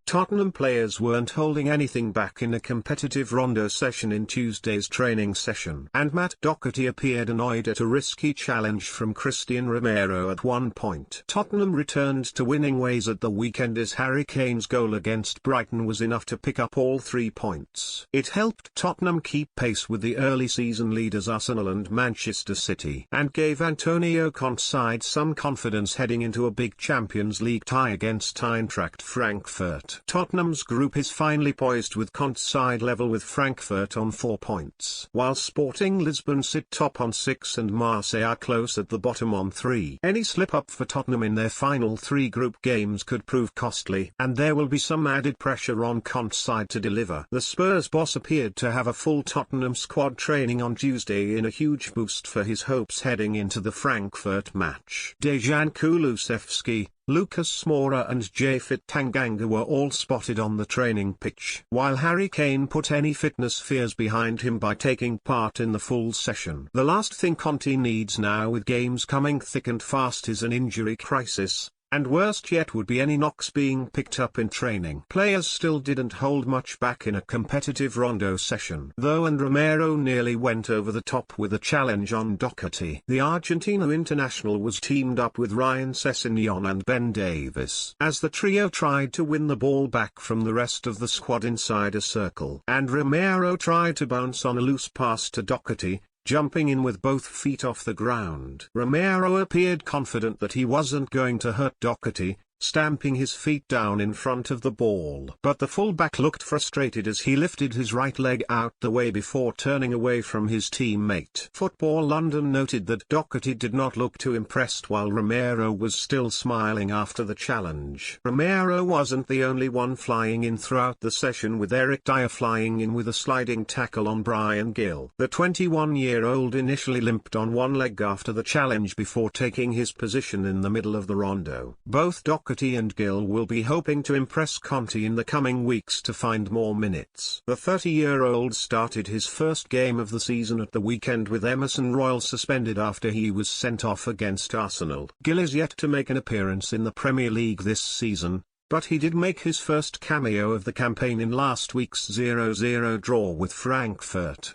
Tottenham players weren't holding anything back in a competitive rondo session in Tuesday's training session. And Matt Doherty appeared annoyed at a risky challenge from Cristian Romero at one point. Tottenham returned to winning ways at the weekend as Harry Kane's goal against Brighton was enough to pick up all 3 points. It helped Tottenham keep pace with the early season leaders Arsenal and Manchester City, and gave Antonio Conte's side some confidence heading into a big Champions League tie against Eintracht Frankfurt. Tottenham's group is finally poised with Conte's side level with Frankfurt on 4 points, while Sporting Lisbon sit top on 6 and Marseille are close at the bottom on 3. Any slip-up for Tottenham in their final 3 group games could prove costly, and there will be some added pressure on Conte's side to deliver. The Spurs boss appeared to have a full Tottenham squad training on Tuesday in a huge boost for his hopes heading into the Frankfurt match. Dejan Kulusevski, Lucas Moura and Japhet Tanganga were all spotted on the training pitch, while Harry Kane put any fitness fears behind him by taking part in the full session. The last thing Conte needs now, with games coming thick and fast, is an injury crisis. And worst yet would be any knocks being picked up in training. Players still didn't hold much back in a competitive rondo session, though, and Romero nearly went over the top with a challenge on Doherty. The Argentino international was teamed up with Ryan Sessegnon and Ben Davies, as the trio tried to win the ball back from the rest of the squad inside a circle. And Romero tried to bounce on a loose pass to Doherty, jumping in with both feet off the ground. Romero appeared confident that he wasn't going to hurt Doherty, stamping his feet down in front of the ball. But the fullback looked frustrated as he lifted his right leg out the way before turning away from his teammate. Football London noted that Doherty did not look too impressed while Romero was still smiling after the challenge. Romero wasn't the only one flying in throughout the session, with Eric Dyer flying in with a sliding tackle on Bryan Gill. The 21-year-old initially limped on one leg after the challenge before taking his position in the middle of the rondo. Both Doherty and Gill will be hoping to impress Conte in the coming weeks to find more minutes. The 30-year-old started his first game of the season at the weekend with Emerson Royal suspended after he was sent off against Arsenal. Gill is yet to make an appearance in the Premier League this season, but he did make his first cameo of the campaign in last week's 0-0 draw with Frankfurt.